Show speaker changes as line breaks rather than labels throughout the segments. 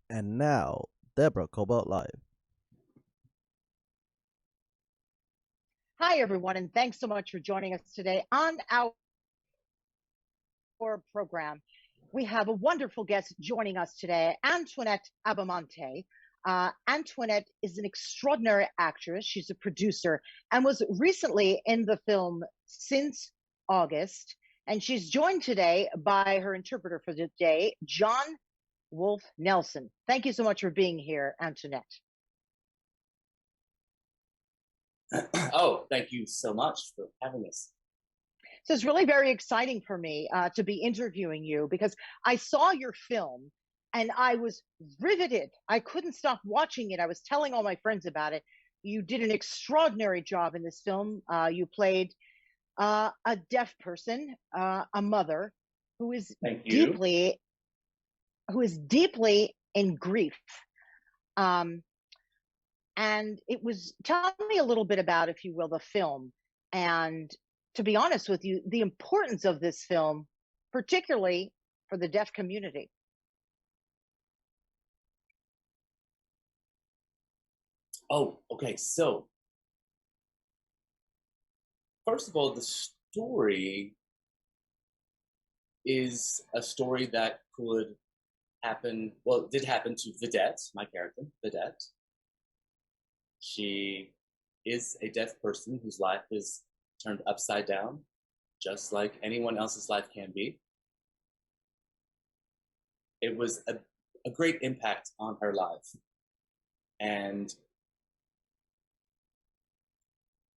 And now, Deborah Kobylt Live.
Hi, everyone, and thanks so much for joining us today on our program. We have a wonderful guest joining us today, Antoinette Abbamonte. Antoinette is an extraordinary actress. She's a producer and was recently in the film Since August. And she's joined today by her interpreter for the day, John Wolfe Nelson. Thank you so much for being here, Antoinette.
Oh, thank you so much for having us.
So it's really very exciting for me to be interviewing you because I saw your film and I was riveted. I couldn't stop watching it. I was telling all my friends about it. You did an extraordinary job in this film. You played a deaf person, a mother who is
Thank you.
deeply in grief. And it was, tell me a little bit about, if you will, the film. And to be honest with you, the importance of this film, particularly for the deaf community.
Oh, okay. So, first of all, the story is a story that could happen. Well, it did happen to Vidette, my character, Vidette. She is a deaf person whose life is turned upside down, just like anyone else's life can be. It was a great impact on her life. And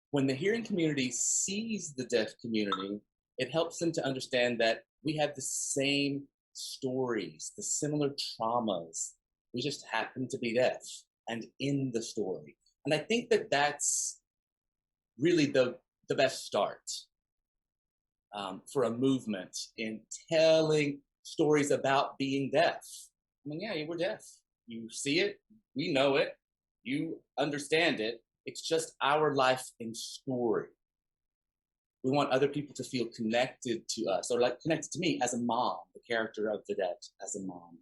when the hearing community sees the deaf community, it helps them to understand that we have the same stories, the similar traumas. We just happen to be deaf and in the story. And I think that that's really the best start for a movement in telling stories about being deaf. I mean, yeah, we're deaf. You see it, we know it, you understand it. It's just our life in story. We want other people to feel connected to us, or like connected to me as a mom, the character of Vidette as a mom,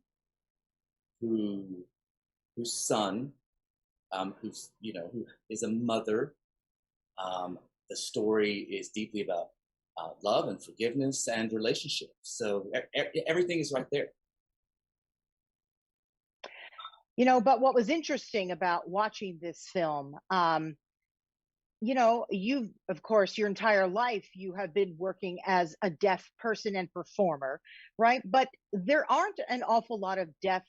whose son, who is a mother. The story is deeply about love and forgiveness and relationships. So everything is right there.
But what was interesting about watching this film, you've, of course, your entire life, you have been working as a deaf person and performer, right? But there aren't an awful lot of deaf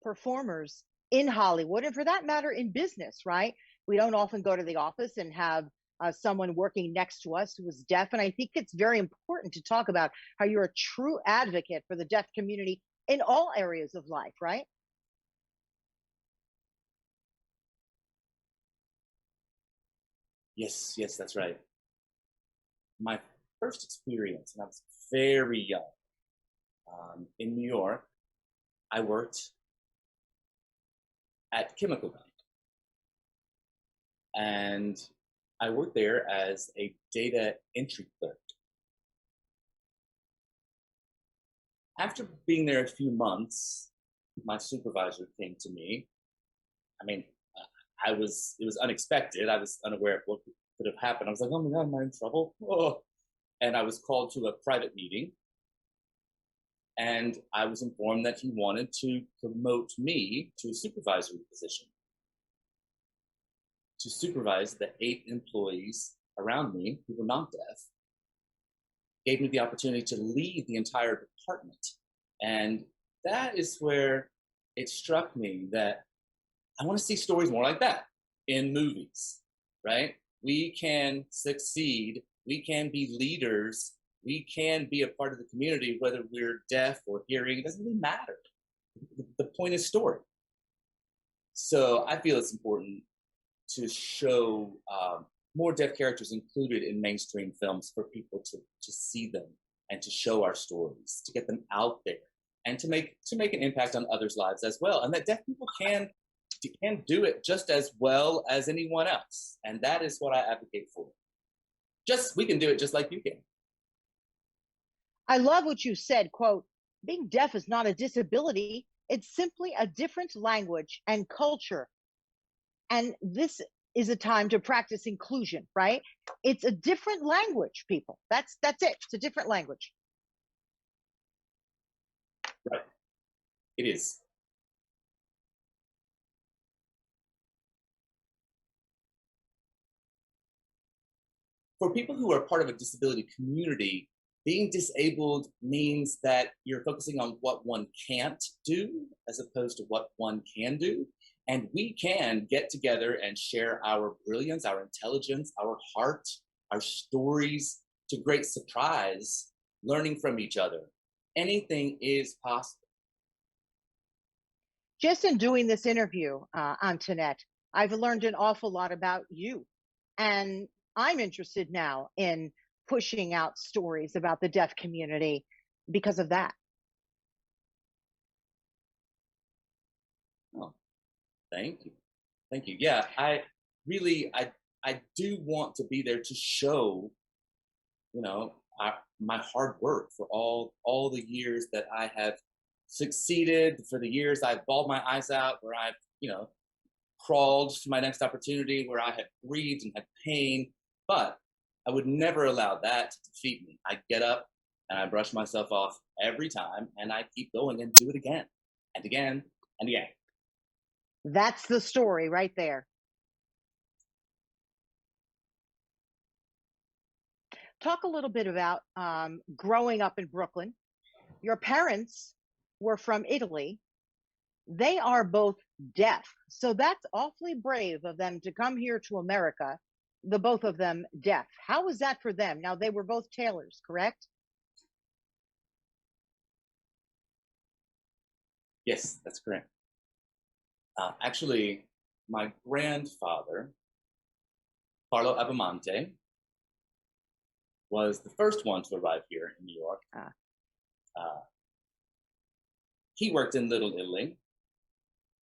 performers in Hollywood, and for that matter, in business, right? We don't often go to the office and have someone working next to us who is deaf. And I think it's very important to talk about how you're a true advocate for the deaf community in all areas of life, right?
Yes, that's right. My first experience, and I was very young, in New York, I worked at Chemical Bank. And I worked there as a data entry clerk. After being there a few months, my supervisor came to me. I mean, it was unexpected. I was unaware of what could have happened. I was like, oh my God, am I in trouble? Oh. And I was called to a private meeting. And I was informed that he wanted to promote me to a supervisory position, to supervise the 8 employees around me who were not deaf, gave me the opportunity to lead the entire department. And that is where it struck me that I want to see stories more like that in movies, right? We can succeed, we can be leaders, we can be a part of the community, whether we're deaf or hearing, it doesn't really matter. The point is story. So I feel it's important to show more deaf characters included in mainstream films for people to see them and to show our stories, to get them out there, and to make an impact on others' lives as well. And that deaf people can do it just as well as anyone else. And that is what I advocate for. We can do it just like you can.
I love what you said, quote, being deaf is not a disability, It's simply a different language and culture. And this is a time to practice inclusion, right? It's a different language, people. That's it. It's a different language.
Right. It is. For people who are part of a disability community, being disabled means that you're focusing on what one can't do as opposed to what one can do. And we can get together and share our brilliance, our intelligence, our heart, our stories to great surprise, learning from each other. Anything is possible.
Just in doing this interview, Antoinette, I've learned an awful lot about you. And I'm interested now in pushing out stories about the deaf community because of that.
Oh, thank you. Thank you. Yeah, I really, I do want to be there to show, you know, my hard work for all the years that I have succeeded, for the years I've bawled my eyes out, where I've, crawled to my next opportunity, where I had grieved and had pain, but I would never allow that to defeat me. I get up and I brush myself off every time, and I keep going and do it again and again and again.
That's the story right there. Talk a little bit about growing up in Brooklyn. Your parents were from Italy. They are both deaf. So that's awfully brave of them to come here to America, the both of them deaf. How was that for them? Now, they were both tailors, correct?
Yes, that's correct. Actually, my grandfather, Carlo Abbamonte, was the first one to arrive here in New York. He worked in Little Italy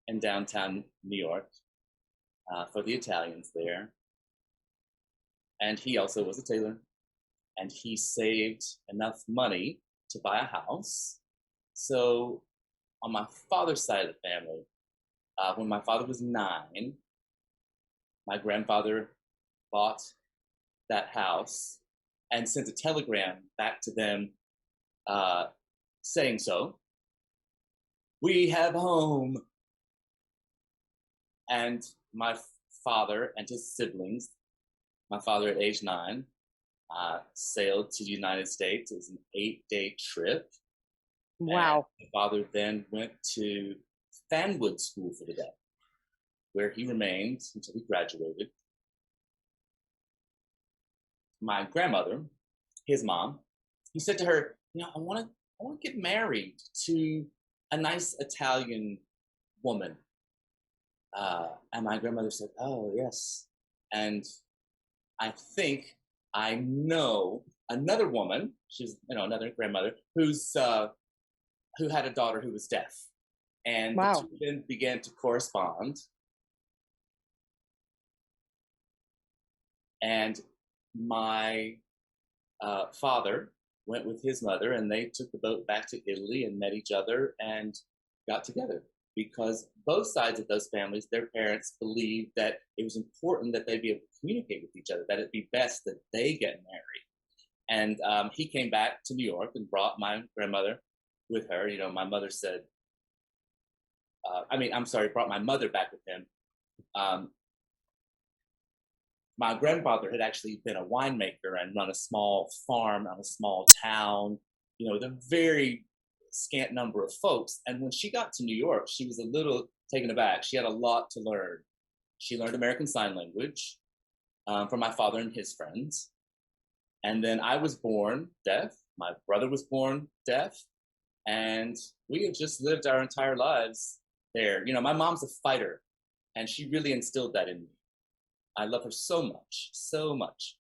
in downtown New York for the Italians there. And he also was a tailor. And he saved enough money to buy a house. So on my father's side of the family, when my father was 9, my grandfather bought that house and sent a telegram back to them saying so. We have home. And my father and his siblings, my father at age 9, sailed to the United States. It was an 8-day trip.
Wow.
And my father then went to Fanwood School for the Deaf, where he remained until he graduated. My grandmother, his mom, he said to her, I want to get married to a nice Italian woman. And my grandmother said, oh, yes. And I think I know another woman, she's, another grandmother, who had a daughter who was deaf. And
wow.
The two then began to correspond. And my father went with his mother, and they took the boat back to Italy and met each other and got together, because both sides of those families, their parents believed that it was important that they be able to communicate with each other, that it'd be best that they get married. And he came back to New York and brought my grandmother with her. My mother said, brought my mother back with him. My grandfather had actually been a winemaker and run a small farm on a small town, the very scant number of folks. And when she got to New York, she was a little taken aback. She had a lot to learn. She learned American Sign Language from my father and his friends. And then I was born deaf. My brother was born deaf. And we have just lived our entire lives there. My mom's a fighter, and she really instilled that in me. I love her so much, so much.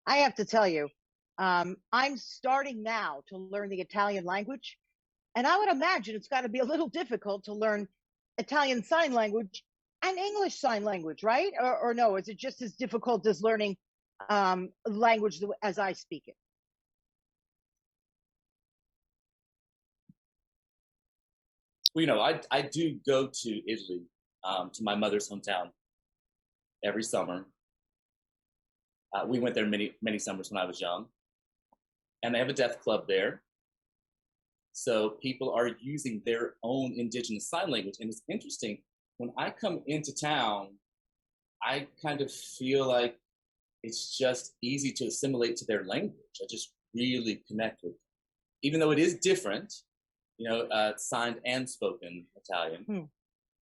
I have to tell you, I'm starting now to learn the Italian language, and I would imagine it's got to be a little difficult to learn Italian Sign Language and English Sign Language, right? Or no, is it just as difficult as learning language as I speak it?
Well, you know, I do go to Italy, to my mother's hometown every summer. We went there many summers when I was young, and they have a deaf club there. So people are using their own indigenous sign language, and it's interesting. When I come into town, I kind of feel like it's just easy to assimilate to their language. I just really connect with them, even though it is different. You know, signed and spoken Italian,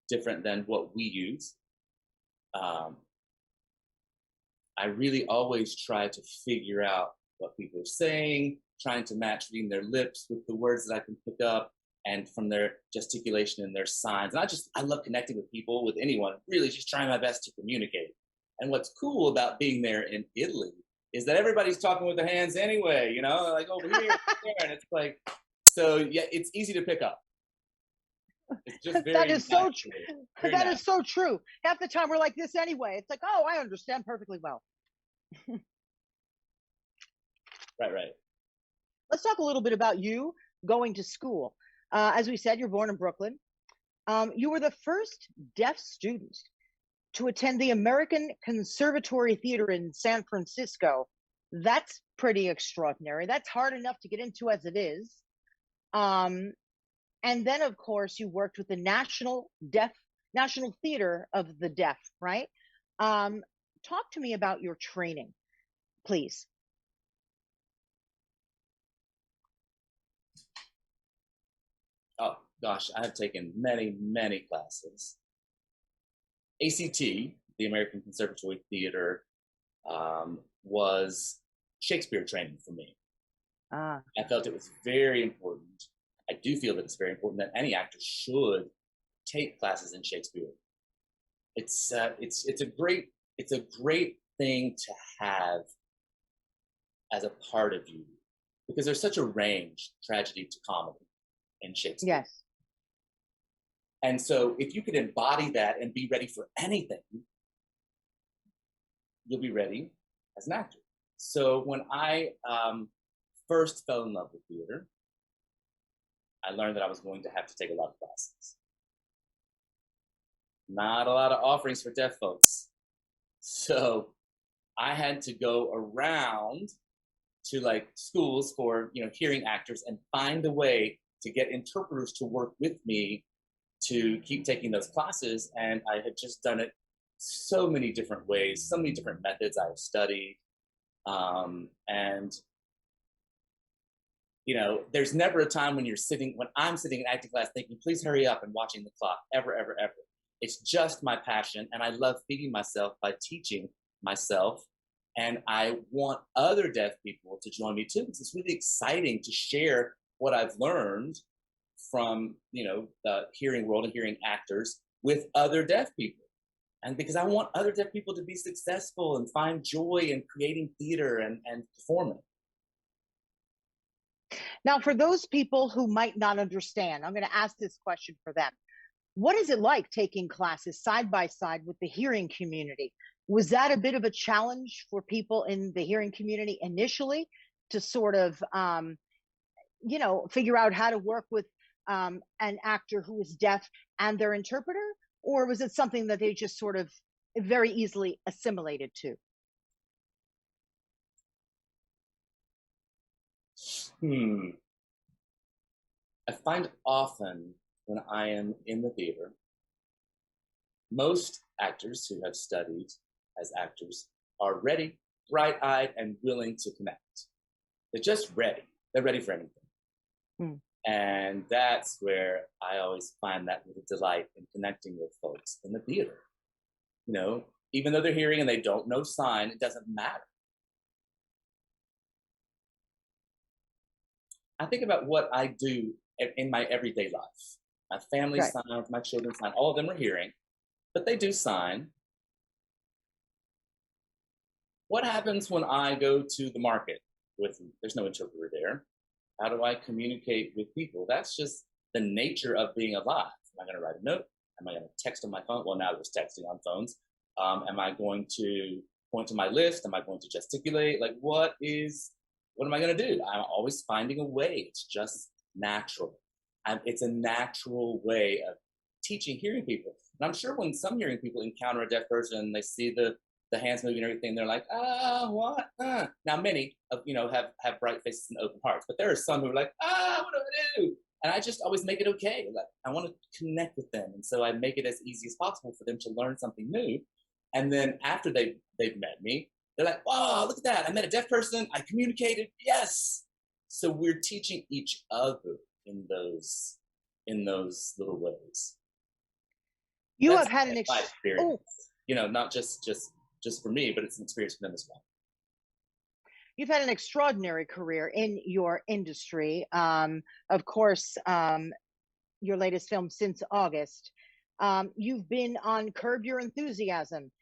different than what we use. I really always try to figure out what people are saying, trying to match reading their lips with the words that I can pick up and from their gesticulation and their signs. And I love connecting with people, with anyone, really just trying my best to communicate. And what's cool about being there in Italy is that everybody's talking with their hands anyway, you know, like over here, there, and it's like, so yeah, it's easy to pick up. It's just very
That is so
natural,
true.
very
That
natural.
is so true. Half the time we're like this anyway. It's like, oh, I understand perfectly well.
Right.
Let's talk a little bit about you going to school. As we said, you're born in Brooklyn. You were the first deaf student to attend the American Conservatory Theater in San Francisco. That's pretty extraordinary. That's hard enough to get into as it is. And then, of course, you worked with the National Theater of the Deaf, right? Talk to me about your training, please.
Oh gosh, I have taken many classes. ACT, the American Conservatory Theater, was Shakespeare training for me. I felt it was very important. I do feel that it's very important that any actor should take classes in Shakespeare. It's a great thing to have as a part of you, because there's such a range, tragedy to comedy, in Shakespeare.
Yes.
And so if you could embody that and be ready for anything, you'll be ready as an actor. So when I first fell in love with theater, I learned that I was going to have to take a lot of classes. Not a lot of offerings for deaf folks. So I had to go around to like schools for, you know, hearing actors and find a way to get interpreters to work with me to keep taking those classes. And I had just done it so many different ways, so many different methods I have studied. And, you know, there's never a time when I'm sitting in acting class thinking, please hurry up and watching the clock, ever. It's just my passion. And I love feeding myself by teaching myself. And I want other deaf people to join me too, because it's really exciting to share what I've learned from, you know, the hearing world and hearing actors with other deaf people. And because I want other deaf people to be successful and find joy in creating theater and performing.
Now, for those people who might not understand, I'm going to ask this question for them. What is it like taking classes side by side with the hearing community? Was that a bit of a challenge for people in the hearing community initially to sort of, you know, figure out how to work with an actor who is deaf and their interpreter? Or was it something that they just sort of very easily assimilated to?
I find often when I am in the theater, most actors who have studied as actors are ready, bright-eyed, and willing to connect. They're just ready. They're ready for anything. And that's where I always find that little delight in connecting with folks in the theater. You know, even though they're hearing and they don't know sign, it doesn't matter. I think about what I do in my everyday life. My family signs, my children sign, all of them are hearing, but they do sign. What happens when I go to the market there's no interpreter there? How do I communicate with people? That's just the nature of being alive. Am I going to write a note? Am I going to text on my phone? Well, now there's texting on phones. Am I going to point to my list? Am I going to gesticulate? Like, what am I going to do? I'm always finding a way. It's just natural. It's a natural way of teaching hearing people. And I'm sure when some hearing people encounter a deaf person, they see the hands moving and everything, they're like, what? Now, many of have bright faces and open hearts, but there are some who are like, what do I do? And I just always make it okay. Like, I want to connect with them, and so I make it as easy as possible for them to learn something new. And then after they've met me, they're like, wow, look at that! I met a deaf person. I communicated. Yes. So we're teaching each other in those little ways.
You
That's
have had an
my experience. Not just for me, but it's an experience for them as well.
You've had an extraordinary career in your industry. Of course, your latest film, Since August. You've been on Curb Your Enthusiasm,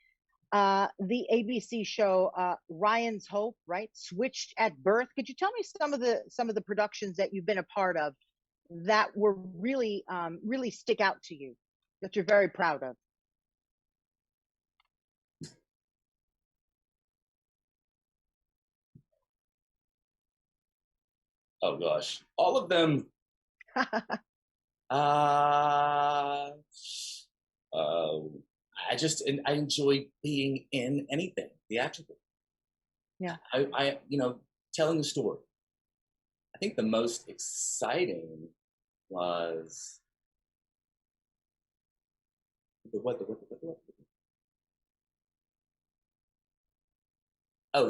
the ABC show Ryan's Hope, right? Switched at Birth. Could you tell me some of the productions that you've been a part of that were really stick out to you, that you're very proud of?
Oh gosh, all of them. I enjoy being in anything theatrical.
Yeah.
I telling the story. I think the most exciting was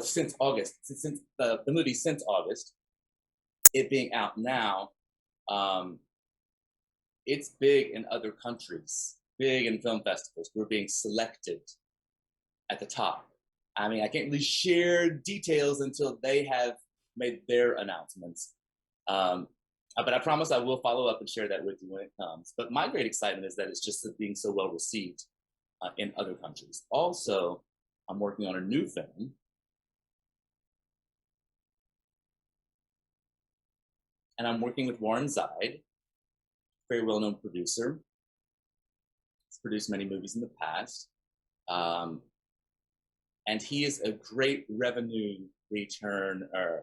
Since August, since the movie Since August, it being out now, it's big in other countries, big in film festivals. We're being selected at the top. I mean, I can't really share details until they have made their announcements. But I promise I will follow up and share that with you when it comes. But my great excitement is that it's just being so well received in other countries. Also, I'm working on a new film. And I'm working with Warren Zide, very well-known producer. He's produced many movies in the past. And he is a great revenue returner.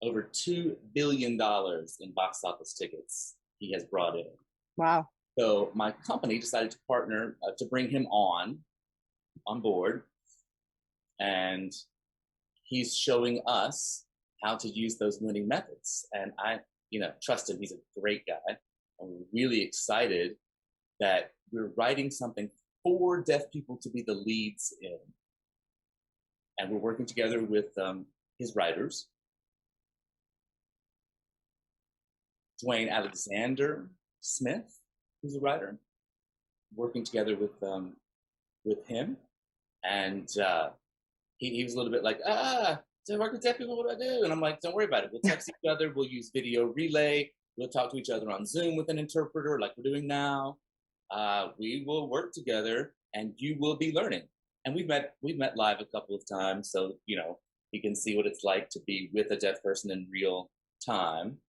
Over $2 billion in box office tickets he has brought in.
Wow.
So my company decided to partner to bring him on board. And he's showing us how to use those winning methods. And I, trust him. He's a great guy. And we're really excited that we're writing something for deaf people to be the leads in. And we're working together with his writers, Dwayne Alexander Smith, who's a writer, working together with him. And he was a little bit like, to work with deaf people, what do I do? And I'm like, don't worry about it. We'll text each other. We'll use video relay. We'll talk to each other on Zoom with an interpreter like we're doing now. We will work together and you will be learning. And we've met live a couple of times. So, you can see what it's like to be with a deaf person in real time.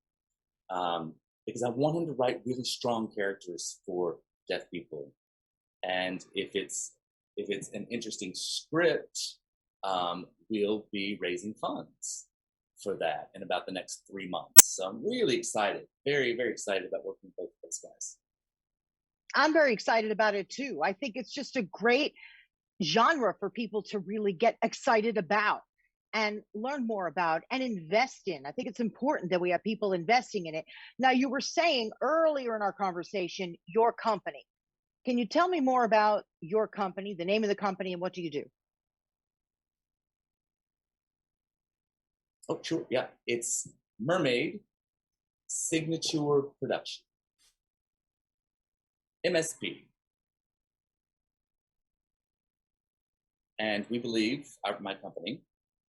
Because I want him to write really strong characters for deaf people. And if it's an interesting script, we'll be raising funds for that in about the next 3 months. So I'm really excited, very, very excited about working with both of those guys.
I'm very excited about it too. I think it's just a great genre for people to really get excited about and learn more about and invest in. I think it's important that we have people investing in it. Now, you were saying earlier in our conversation, your company. Can you tell me more about your company, the name of the company, and what do you do?
Oh, sure. Yeah. It's Mermaid Signature Production. MSP. And we believe, my company,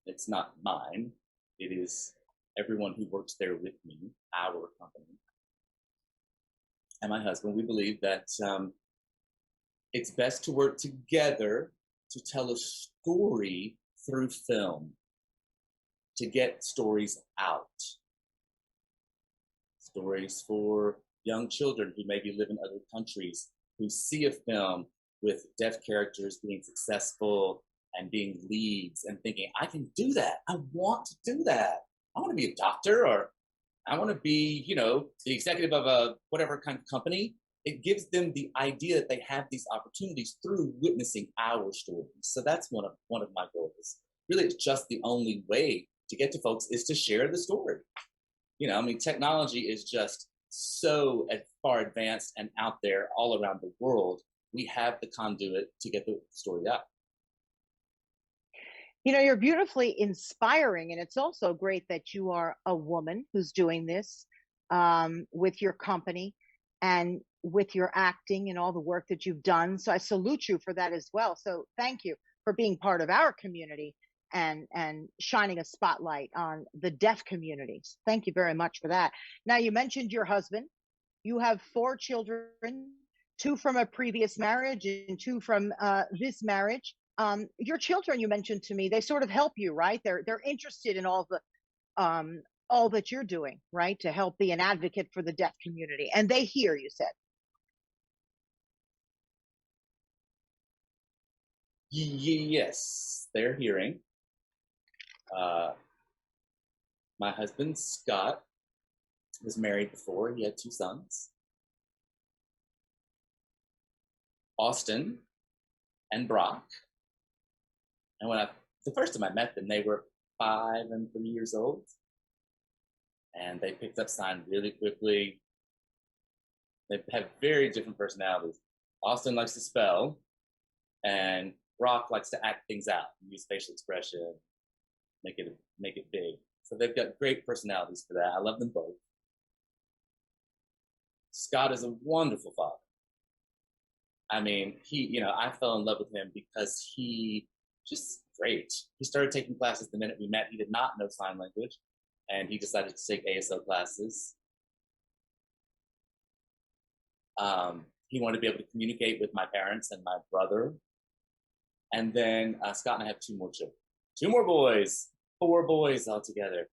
it's not mine, it is everyone who works there with me, our company, and my husband, we believe that it's best to work together to tell a story through film, to get stories out. Stories for young children who maybe live in other countries, who see a film with deaf characters being successful and being leads and thinking, I can do that. I want to do that. I want to be a doctor, or I want to be, the executive of a whatever kind of company. It gives them the idea that they have these opportunities through witnessing our stories. So that's one of my goals. Really, it's just the only way to get to folks is to share the story. Technology is just so far advanced and out there all around the world. We have the conduit to get the story out.
You're beautifully inspiring, and it's also great that you are a woman who's doing this with your company and with your acting and all the work that you've done. So I salute you for that as well. So thank you for being part of our community and shining a spotlight on the deaf communities. Thank you very much for that. Now, you mentioned your husband. You have 4 children, 2 from a previous marriage and 2 from this marriage. Your children, you mentioned to me, they sort of help you, right? They're interested in all that you're doing, right, to help be an advocate for the deaf community, and they hear, you said.
Yes, they're hearing. My husband Scott was married before. He had 2 sons, Austin and Brock. And the first time I met them, they were 5 and 3 years old. And they picked up sign really quickly. They have very different personalities. Austin likes to spell, and Brock likes to act things out, use facial expression, make it big. So they've got great personalities for that. I love them both. Scott is a wonderful father. I fell in love with him because he just great. He started taking classes the minute we met. He did not know sign language, and he decided to take ASL classes. He wanted to be able to communicate with my parents and my brother. And then Scott and I have 2 more children. 2 more boys. 4 boys altogether.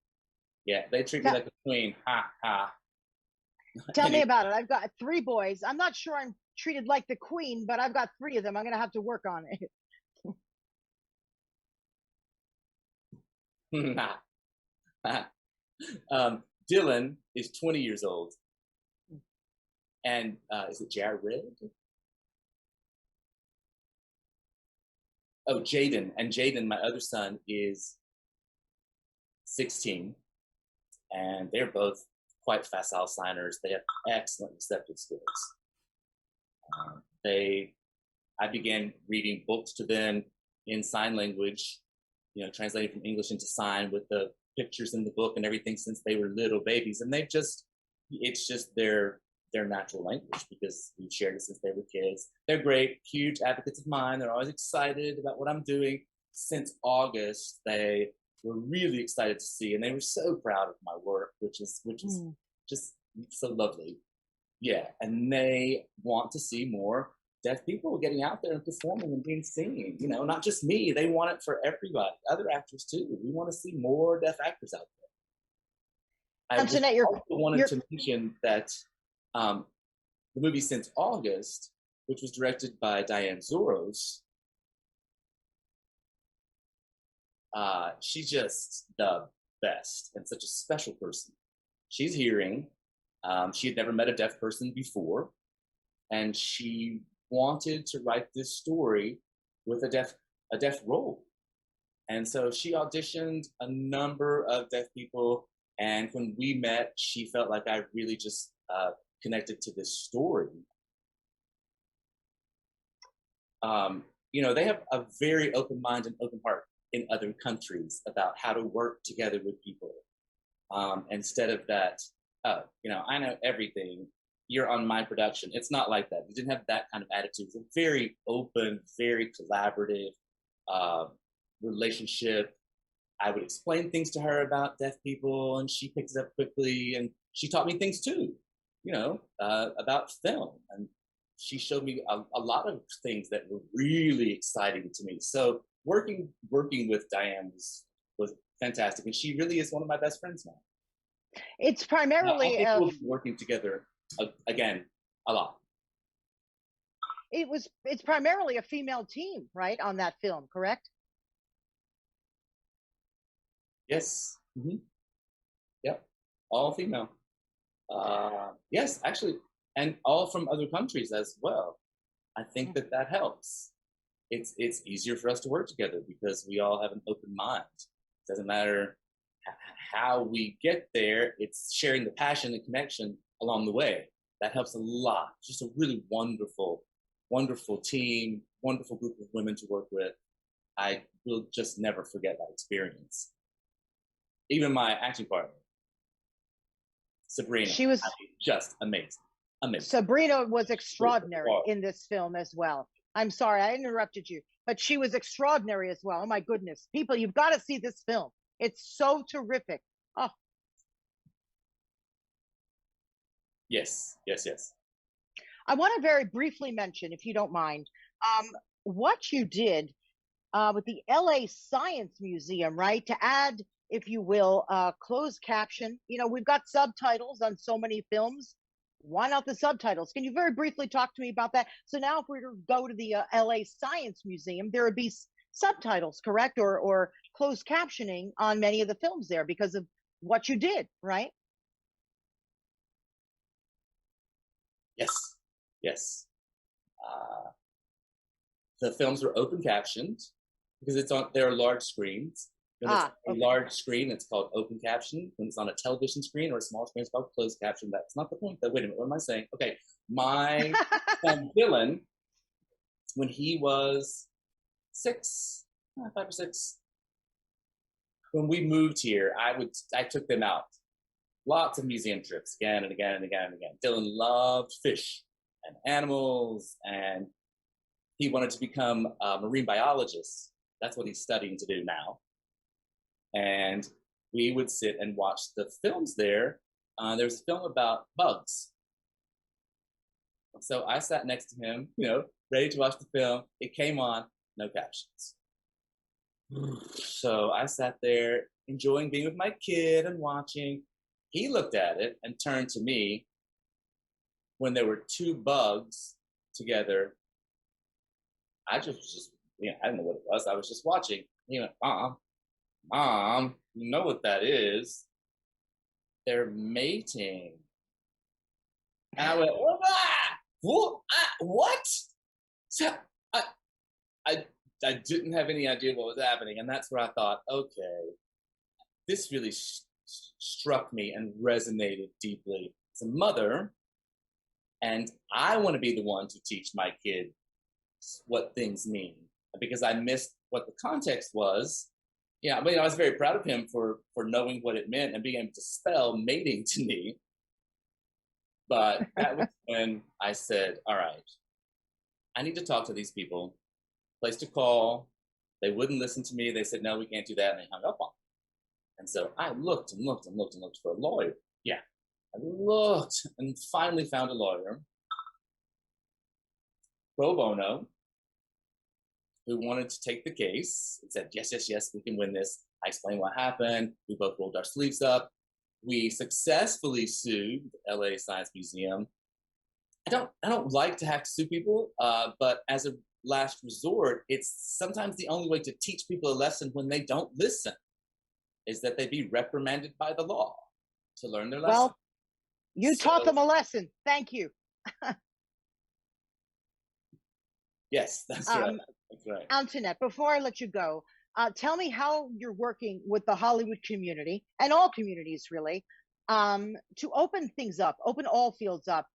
Yeah, they treat me like a queen. Ha, ha.
Tell me about it. I've got 3 boys. I'm not sure I'm treated like the queen, but I've got 3 of them. I'm going to have to work on it.
Dylan is 20 years old. And is it Jared? Oh, Jaden. And Jaden, my other son, is 16. And they're both quite facile signers. They have excellent receptive skills. I began reading books to them in sign language, translating from English into sign with the pictures in the book and everything since they were little babies. And it's just their natural language because we've shared it since they were kids. They're great, huge advocates of mine. They're always excited about what I'm doing. Since August, they were really excited to see, and they were so proud of my work, which is just so lovely. Yeah, and they want to see more deaf people getting out there and performing and being seen. Not just me. They want it for everybody, other actors too. We want to see more deaf actors out there.
Antoinette,
I also wanted to mention that the movie Since August, which was directed by Diane Zoros, she's just the best and such a special person. She's hearing. She had never met a deaf person before, and she wanted to write this story with a deaf role. And so she auditioned a number of deaf people, and when we met, she felt like I really just connected to this story. They have a very open mind and open heart in other countries about how to work together with people. Instead of that, I know everything, you're on my production. It's not like that. We didn't have that kind of attitude. It's a very open, very collaborative relationship. I would explain things to her about deaf people, and she picks it up quickly, and she taught me things too, about film. And she showed me a lot of things that were really exciting to me. So working with Diane was fantastic, and she really is one of my best friends now.
It's primarily
I think we'll be working together again a lot.
It's primarily a female team, right, on that film, correct?
Yes. Mm-hmm. Yep. all female. Yes, actually, and all from other countries as well. I think that that helps. It's easier for us to work together because we all have an open mind. It doesn't matter how we get there, it's sharing the passion and connection along the way. That helps a lot. Just a really wonderful, wonderful team, wonderful group of women to work with. I will just never forget that experience. Even my acting partner, Sabrina,
She was
just amazing. Amazing.
Sabrina was extraordinary in this film as well. I'm sorry I interrupted you, but she was extraordinary as well. Oh my goodness, people, you've got to see this film. It's so terrific. Oh,
yes, yes, yes.
I want to very briefly mention, if you don't mind, what you did with the LA Science Museum, right? To add, if you will, closed caption. You know, we've got subtitles on so many films. Why not the subtitles? Can you very briefly talk to me about that? So now if we were to go to the LA Science Museum, there would be subtitles, correct? Or closed captioning on many of the films there because of what you did, right?
Yes, yes. The films were open captioned because it's on. There are large screens. When it's a large screen, it's called open caption. When it's on a television screen or a small screen, it's called closed caption. That's not the point. Though. Wait a minute, what am I saying? Okay, my son Dylan, when he was 5 or 6, when we moved here, I took them out. Lots of museum trips, again and again and again and again. Dylan loved fish and animals, and he wanted to become a marine biologist. That's what he's studying to do now. And we would sit and watch the films there. There was a film about bugs. So I sat next to him, you know, ready to watch the film. It came on, no captions. So I sat there enjoying being with my kid and watching. He looked at it and turned to me when there were 2 bugs together. I just, you know, I didn't know what it was. I was just watching. He went, Mom, you know what that is? They're mating. And I went, what? So I didn't have any idea what was happening. And that's where I thought, okay, this really struck me and resonated deeply as a mother. And I want to be the one to teach my kid what things mean because I missed what the context was. Yeah, I mean, I was very proud of him for knowing what it meant and being able to spell mating to me. But that was when I said, all right, I need to talk to these people, place to call. They wouldn't listen to me. They said, no, we can't do that. And they hung up on me. And so I looked and looked and looked and looked for a lawyer. Yeah, I looked and finally found a lawyer, pro bono, who wanted to take the case and said, yes, yes, yes, we can win this. I explained what happened. We both rolled our sleeves up. We successfully sued the LA Science Museum. I don't like to have to sue people, but as a last resort, it's sometimes the only way to teach people a lesson when they don't listen, is that they be reprimanded by the law to learn their lesson.
Well, you taught them a lesson. Thank you.
Yes, that's right. That's right.
Antoinette, before I let you go, tell me how you're working with the Hollywood community and all communities really to open things up, open all fields up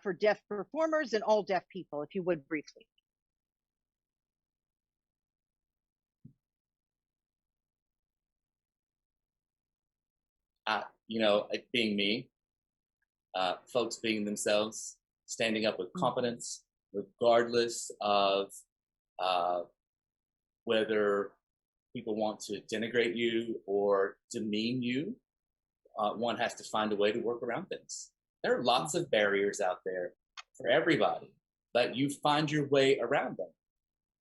for deaf performers and all deaf people, if you would briefly.
You know, it being me, folks being themselves, standing up with confidence, regardless of whether people want to denigrate you or demean you. One has to find a way to work around things. There are lots of barriers out there for everybody, but you find your way around them.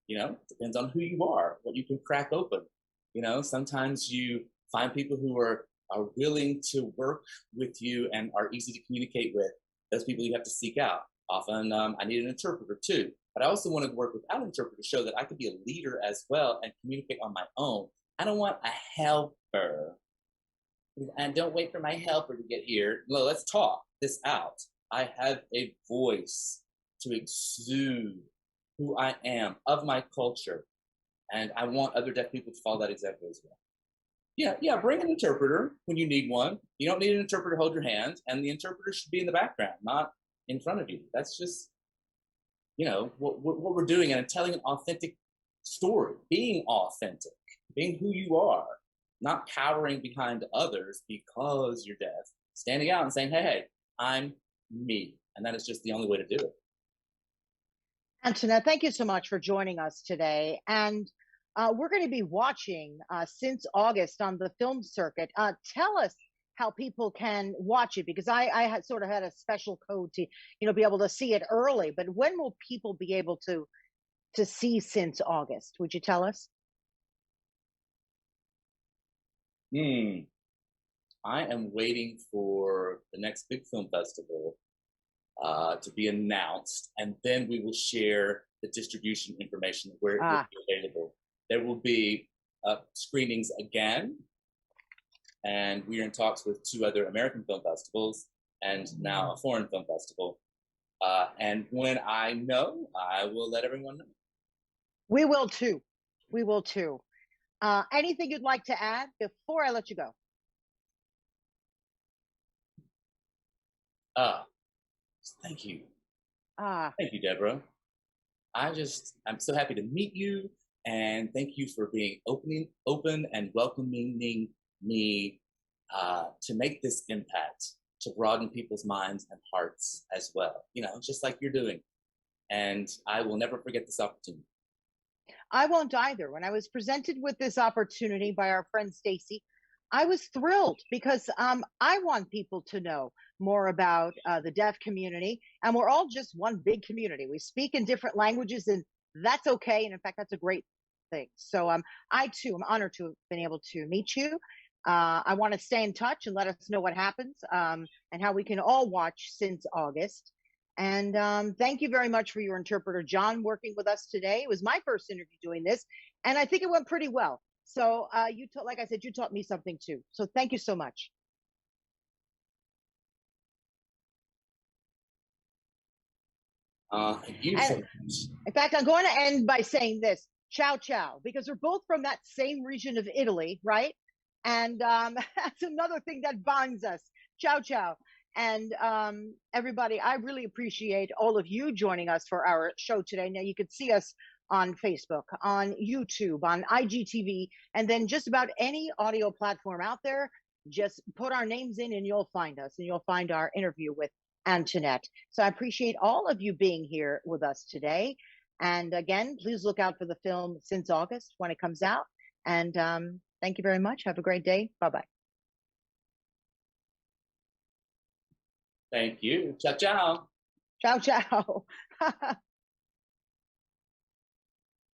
You know, depends on who you are, what you can crack open. You know, sometimes you find people who are willing to work with you and are easy to communicate with. Those people you have to seek out. Often I need an interpreter too, but I also want to work without an interpreter to show that I could be a leader as well and communicate on my own. I don't want a helper. And don't wait for my helper to get here. No, let's talk this out. I have a voice to exude who I am, of my culture. And I want other deaf people to follow that example as well. Yeah, bring an interpreter when you need one. You don't need an interpreter to hold your hand, and the interpreter should be in the background, not in front of you. That's just, what we're doing, and telling an authentic story, being authentic, being who you are, not cowering behind others because you're deaf, standing out and saying, hey, I'm me. And that is just the only way to do it.
Antoinette, thank you so much for joining us today. And we're going to be watching Since August on the film circuit. Tell us how people can watch it, because I had sort of had a special code to, be able to see it early. But when will people be able to see Since August? Would you tell us?
I am waiting for the next big film festival to be announced, and then we will share the distribution information where it will be available. There will be screenings again, and we are in talks with 2 other American film festivals and now a foreign film festival. And when I know, I will let everyone know.
We will too. We will too. Anything you'd like to add before I let you go?
Thank you.
Thank
you, Deborah. I'm so happy to meet you, and thank you for being open and welcoming me to make this impact, to broaden people's minds and hearts as well, just like you're doing. And I will never forget this opportunity.
I won't either. When I was presented with this opportunity by our friend Stacy, I was thrilled, because I want people to know more about the deaf community, and we're all just one big community. We speak in different languages, and that's okay. And in fact, that's a great thing. So I too am honored to have been able to meet you. I want to stay in touch and let us know what happens, and how we can all watch Since August. And thank you very much for your interpreter, John, working with us today. It was my first interview doing this, and I think it went pretty well. So like I said, you taught me something too. So thank you so much.
Thank you so much.
In fact, I'm going to end by saying this: ciao, ciao, because we're both from that same region of Italy, right? And that's another thing that binds us. Ciao, ciao. And everybody, I really appreciate all of you joining us for our show today. Now, you can see us on Facebook, on YouTube, on IGTV, and then just about any audio platform out there. Just put our names in and you'll find us, and you'll find our interview with Antoinette. So I appreciate all of you being here with us today. And again, please look out for the film Since August when it comes out. And thank you very much. Have a great day. Bye-bye.
Thank you. Ciao, ciao.
Ciao, ciao.